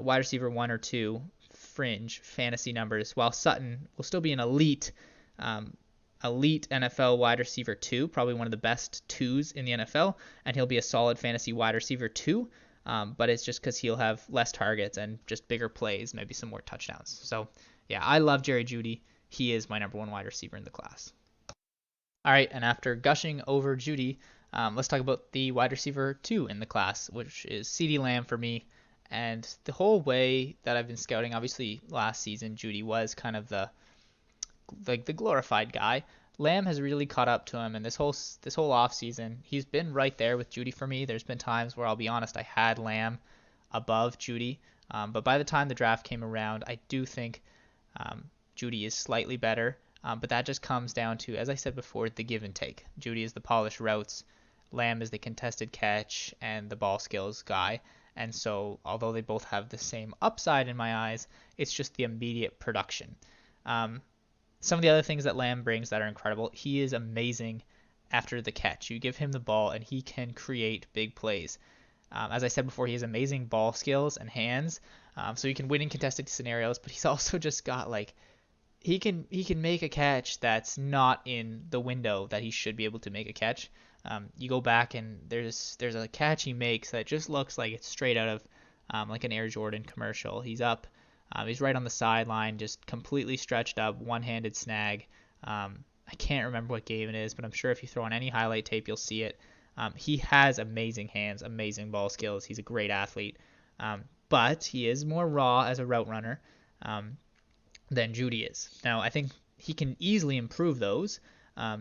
wide receiver 1 or 2 fringe fantasy numbers, while Sutton will still be an elite NFL wide receiver 2, probably one of the best 2s in the NFL, and he'll be a solid fantasy wide receiver 2. But it's just because he'll have less targets and just bigger plays, maybe some more touchdowns. So, yeah, I love Jerry Jeudy. He is my number 1 wide receiver in the class. All right, and after gushing over Jeudy, let's talk about the wide receiver 2 in the class, which is CeeDee Lamb for me. And the whole way that I've been scouting, obviously last season Jeudy was kind of the glorified guy. Lamb has really caught up to him, and this whole offseason, he's been right there with Jeudy for me. There's been times where I'll be honest, I had Lamb above Jeudy, but by the time the draft came around, I do think Jeudy is slightly better, but that just comes down to, as I said before, the give and take. Jeudy is the polished routes, Lamb is the contested catch and the ball skills guy, and so although they both have the same upside in my eyes, it's just the immediate production. Some of the other things that Lamb brings that are incredible, he is amazing after the catch. You give him the ball and he can create big plays. As I said before, he has amazing ball skills and hands, so he can win in contested scenarios, but he's also just got he can make a catch that's not in the window that he should be able to make a catch. You go back and there's a catch he makes that just looks like it's straight out of like an Air Jordan commercial. He's up. He's right on the sideline, just completely stretched up, one-handed snag. I can't remember what game it is, but I'm sure if you throw on any highlight tape, you'll see it. He has amazing hands, amazing ball skills. He's a great athlete, but he is more raw as a route runner than Jeudy is. Now, I think he can easily improve those.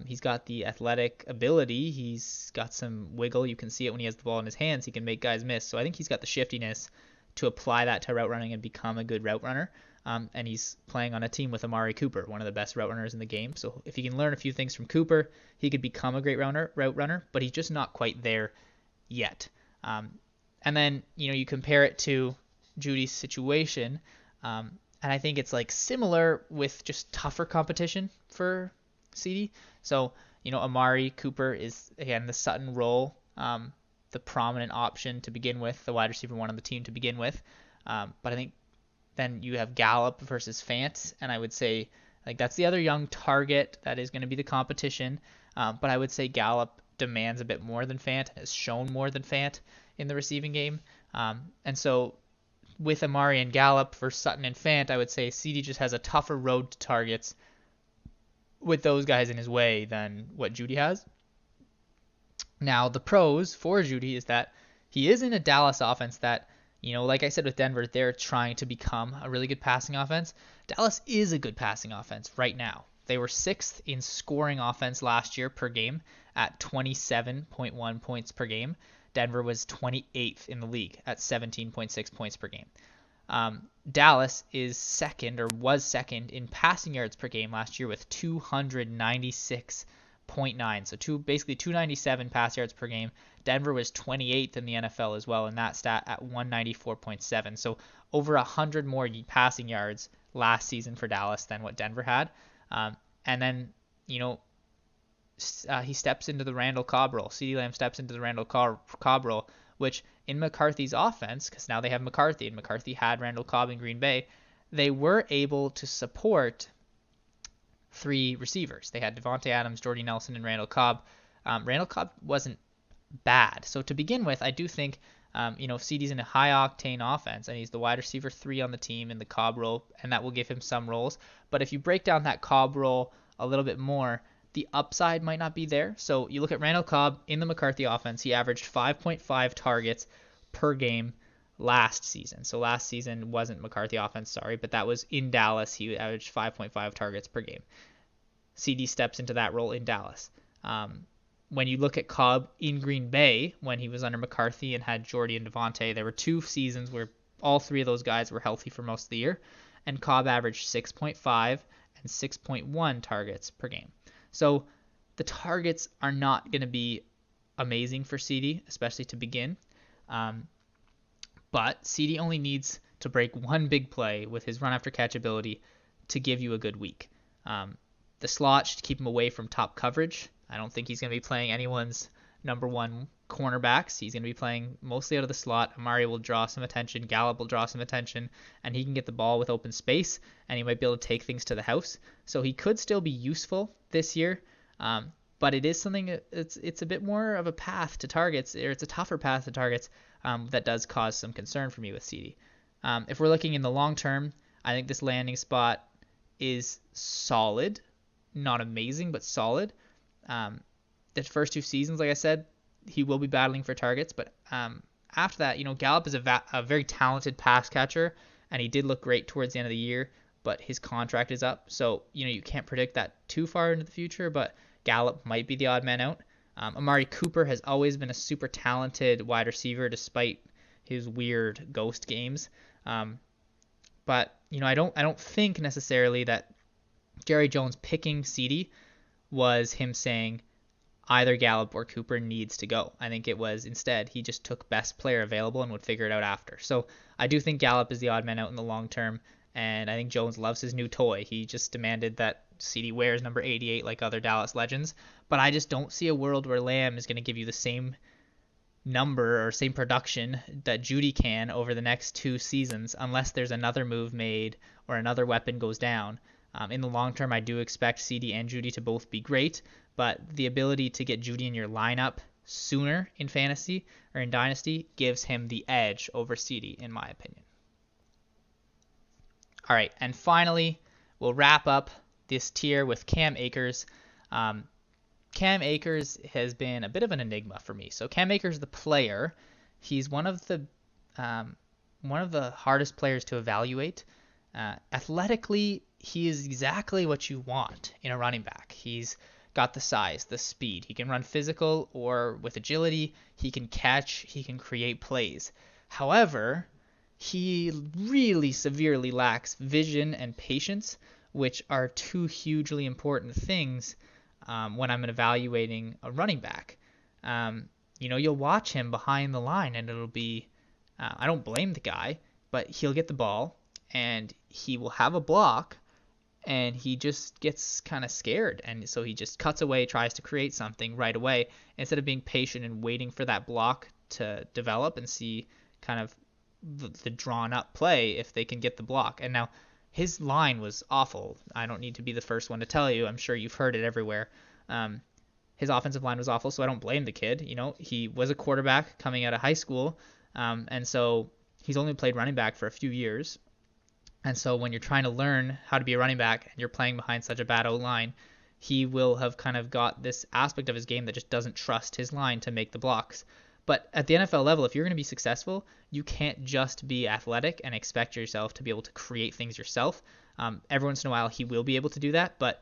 He's got the athletic ability. He's got some wiggle. You can see it when he has the ball in his hands. He can make guys miss. So I think he's got the shiftiness to apply that to route running and become a good route runner. And he's playing on a team with Amari Cooper, one of the best route runners in the game. So if he can learn a few things from Cooper, he could become a great route runner, but he's just not quite there yet. And then, you compare it to Jeudy's situation, and I think it's like similar with just tougher competition for CeeDee. So, Amari Cooper is, again, the Sutton role, the prominent option to begin with, the wide receiver one on the team to begin with. But I think then you have Gallup versus Fant, and I would say like that's the other young target that is going to be the competition. But I would say Gallup demands a bit more than Fant, has shown more than Fant in the receiving game. And so with Amari and Gallup for Sutton and Fant, I would say CeeDee just has a tougher road to targets with those guys in his way than what Jeudy has. Now, the pros for Jeudy is that he is in a Dallas offense that, like I said with Denver, they're trying to become a really good passing offense. Dallas is a good passing offense right now. They were 6th in scoring offense last year per game at 27.1 points per game. Denver was 28th in the league at 17.6 points per game. Dallas is second, or was second, in passing yards per game last year with 296.9. So basically 297 pass yards per game. Denver was 28th in the NFL as well in that stat at 194.7. So over 100 more passing yards last season for Dallas than what Denver had. And then, he steps into the Randall Cobb role. CeeDee Lamb steps into the Randall Cobb role, which in McCarthy's offense, because now they have McCarthy, and McCarthy had Randall Cobb in Green Bay, they were able to support 3 receivers. They had Devontae Adams, Jordy Nelson, and Randall Cobb. Randall Cobb wasn't bad. So to begin with, I do think, CeeDee's in a high-octane offense, and he's the wide receiver 3 on the team in the Cobb role, and that will give him some roles. But if you break down that Cobb role a little bit more, the upside might not be there. So you look at Randall Cobb in the McCarthy offense, he averaged 5.5 targets per game last season. So last season wasn't McCarthy offense, but that was in Dallas. He averaged 5.5 targets per game. CeeDee steps into that role in Dallas. When you look at Cobb in Green Bay, when he was under McCarthy and had Jeudy and Devontae, there were 2 seasons where all 3 of those guys were healthy for most of the year, and Cobb averaged 6.5 and 6.1 targets per game. So the targets are not going to be amazing for CeeDee, especially to begin. But CeeDee only needs to break one big play with his run after catch ability to give you a good week. The slot should keep him away from top coverage. I don't think he's going to be playing anyone's number 1 cornerbacks. He's going to be playing mostly out of the slot. Amari will draw some attention. Gallup will draw some attention, and he can get the ball with open space, and he might be able to take things to the house. So he could still be useful this year, but it is something. It's a bit more of a path to targets, or it's a tougher path to targets that does cause some concern for me with CeeDee. If we're looking in the long term, I think this landing spot is solid, not amazing, but solid. The first 2 seasons, like I said, he will be battling for targets, but after that, Gallup is a very talented pass catcher, and he did look great towards the end of the year, but his contract is up, so you can't predict that too far into the future, but Gallup might be the odd man out. Amari Cooper has always been a super talented wide receiver despite his weird ghost games, but I don't think necessarily that Jerry Jones picking CeeDee was him saying either Gallup or Cooper needs to go. I think it was instead he just took best player available and would figure it out after. So I do think Gallup is the odd man out in the long term, and I think Jones loves his new toy. He just demanded that CeeDee wears number 88 like other Dallas legends, but I just don't see a world where Lamb is going to give you the same number or same production that Jeudy can over the next 2 seasons unless there's another move made or another weapon goes down. In the long term, I do expect CeeDee and Jeudy to both be great, but the ability to get Jeudy in your lineup sooner in fantasy or in Dynasty gives him the edge over CeeDee, in my opinion. All right, and finally, we'll wrap up this tier with Cam Akers. Cam Akers has been a bit of an enigma for me. So Cam Akers, the player, he's um, one of the hardest players to evaluate. Athletically, he is exactly what you want in a running back. He's got the size, the speed. He can run physical or with agility. He can catch. He can create plays. However, he really severely lacks vision and patience, which are two hugely important things when I'm evaluating a running back. You'll watch him behind the line, and it'll be I don't blame the guy, but he'll get the ball and he will have a block and he just gets kind of scared. And so he just cuts away, tries to create something right away instead of being patient and waiting for that block to develop and see kind of the drawn up play if they can get the block. And now his line was awful. I don't need to be the first one to tell you. I'm sure you've heard it everywhere. His offensive line was awful, so I don't blame the kid. He was a quarterback coming out of high school. And so he's only played running back for a few years. And so when you're trying to learn how to be a running back and you're playing behind such a bad O-line, he will have kind of got this aspect of his game that just doesn't trust his line to make the blocks. But at the NFL level, if you're going to be successful, you can't just be athletic and expect yourself to be able to create things yourself. Every once in a while, he will be able to do that, but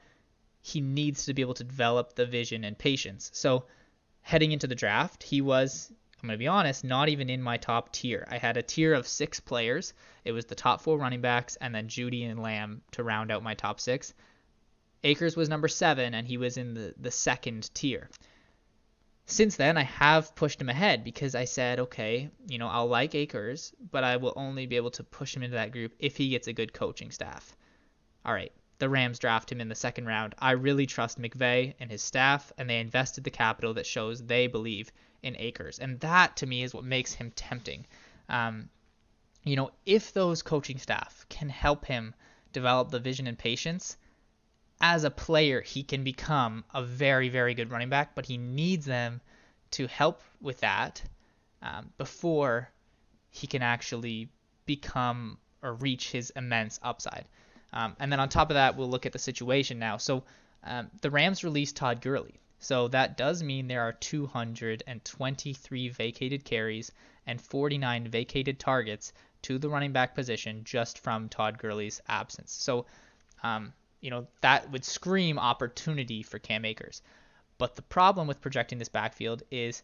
he needs to be able to develop the vision and patience. So heading into the draft, he was, I'm going to be honest, not even in my top tier. I had a tier of 6 players. It was the top 4 running backs and then Jeudy and Lamb to round out my top 6. Akers was number 7, and he was in the second tier. Since then, I have pushed him ahead because I said, okay, I'll like Akers, but I will only be able to push him into that group if he gets a good coaching staff. All right, the Rams draft him in the second round. I really trust McVay and his staff, and they invested the capital that shows they believe in Akers. And that, to me, is what makes him tempting. If those coaching staff can help him develop the vision and patience, as a player, he can become a very, very good running back, but he needs them to help with that before he can actually become or reach his immense upside. And then on top of that, we'll look at the situation now. So the Rams released Todd Gurley. So that does mean there are 223 vacated carries and 49 vacated targets to the running back position just from Todd Gurley's absence. So that would scream opportunity for Cam Akers. But the problem with projecting this backfield is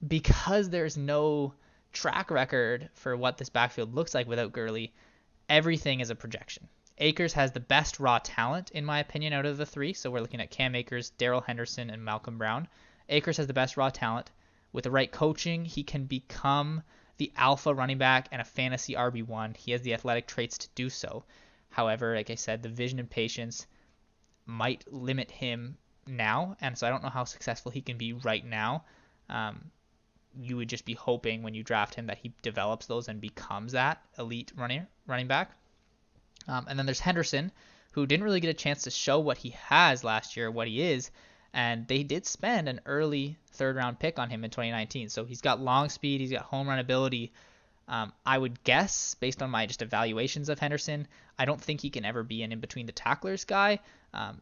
because there's no track record for what this backfield looks like without Gurley, everything is a projection. Akers has the best raw talent, in my opinion, out of the 3. So we're looking at Cam Akers, Darrell Henderson, and Malcolm Brown. Akers has the best raw talent. With the right coaching, he can become the alpha running back and a fantasy RB1. He has the athletic traits to do so. However, like I said, the vision and patience might limit him now, and so I don't know how successful he can be right now. You would just be hoping when you draft him that he develops those and becomes that elite running back. And then there's Henderson, who didn't really get a chance to show what he has last year, what he is, and they did spend an early third-round pick on him in 2019. So he's got long speed, he's got home run ability. I would guess, based on my just evaluations of Henderson, I don't think he can ever be an in-between the tacklers guy.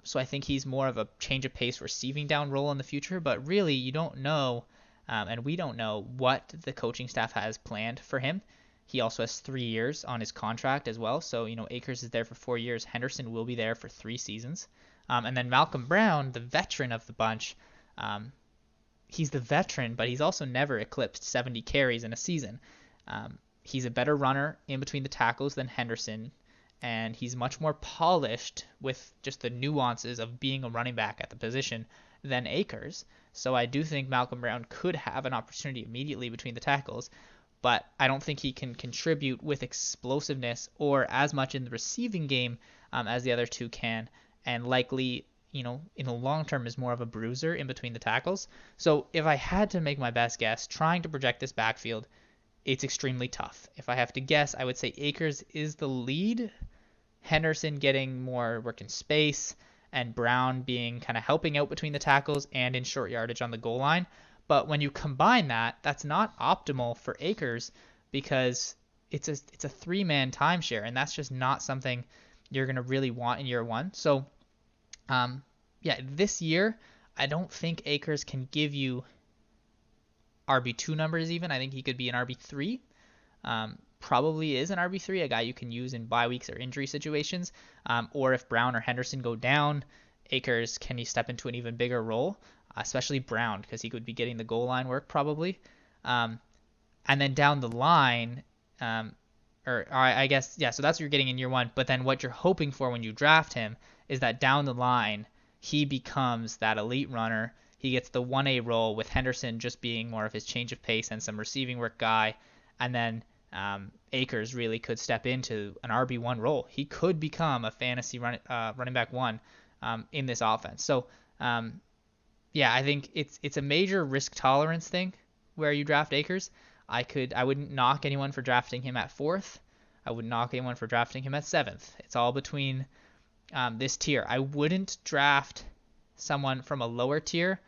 So I think he's more of a change of pace receiving down role in the future. But really, you don't know, and we don't know what the coaching staff has planned for him. He also has 3 years on his contract as well. So, Akers is there for 4 years. Henderson will be there for 3 seasons. And then Malcolm Brown, the veteran of the bunch, he's the veteran, but he's also never eclipsed 70 carries in a season. He's a better runner in between the tackles than Henderson, and he's much more polished with just the nuances of being a running back at the position than Akers. So I do think Malcolm Brown could have an opportunity immediately between the tackles, but I don't think he can contribute with explosiveness or as much in the receiving game as the other two can, and likely, in the long term is more of a bruiser in between the tackles. So if I had to make my best guess, trying to project this backfield, it's extremely tough. If I have to guess, I would say Akers is the lead, Henderson getting more work in space, and Brown being kind of helping out between the tackles and in short yardage on the goal line. But when you combine that, that's not optimal for Akers because it's a 3-man timeshare, and that's just not something you're going to really want in year one. So, this year, I don't think Akers can give you RB2 numbers even. I think he could be an RB3. Probably is an RB3, a guy you can use in bye weeks or injury situations. Or if Brown or Henderson go down, Akers, can he step into an even bigger role? Especially Brown, because he could be getting the goal line work probably. And then down the line, or I guess, yeah, so that's what you're getting in year one. But then what you're hoping for when you draft him is that down the line, he becomes that elite runner. He gets the 1A role with Henderson just being more of his change of pace and some receiving work guy. And then Akers really could step into an RB1 role. He could become a fantasy running back one in this offense. So, yeah, I think it's a major risk tolerance thing where you draft Akers. I wouldn't knock anyone for drafting him at 4th. I wouldn't knock anyone for drafting him at 7th. It's all between this tier. I wouldn't draft someone from a lower tier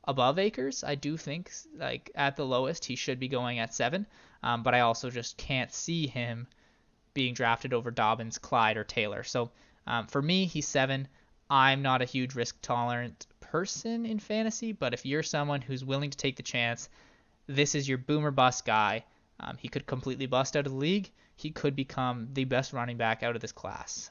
above Akers. I do think like at the lowest he should be going at 7, but I also just can't see him being drafted over Dobbins, Clyde, or Taylor. So for me, he's 7. I'm not a huge risk tolerant person in fantasy, but if you're someone who's willing to take the chance, this is your boomer bust guy. He could completely bust out of the league. He could become the best running back out of this class.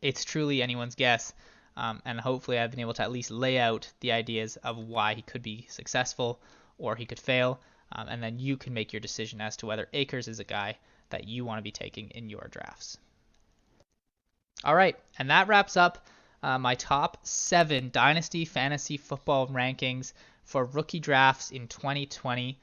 It's truly anyone's guess, and hopefully I've been able to at least lay out the ideas of why he could be successful or he could fail, and then you can make your decision as to whether Akers is a guy that you want to be taking in your drafts. All right, and that wraps up my top 7 Dynasty Fantasy Football rankings for rookie drafts in 2020.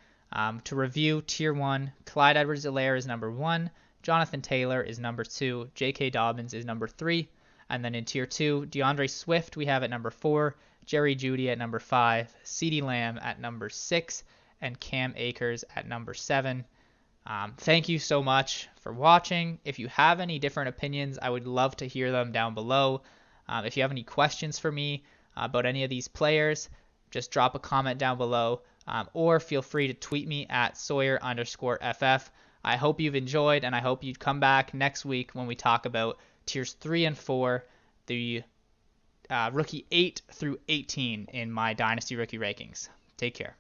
To review, Tier 1, Clyde Edwards-Helaire is number 1, Jonathan Taylor is number 2, J.K. Dobbins is number 3, and then in Tier 2, DeAndre Swift we have at number 4, Jerry Jeudy at number 5, CeeDee Lamb at number 6, and Cam Akers at number 7. Thank you so much for watching. If you have any different opinions, I would love to hear them down below. If you have any questions for me about any of these players, just drop a comment down below, or feel free to tweet me at Sawyer_FF. I hope you've enjoyed, and I hope you come back next week when we talk about tiers 3 and 4, the rookie 8 through 18 in my Dynasty rookie rankings. Take care.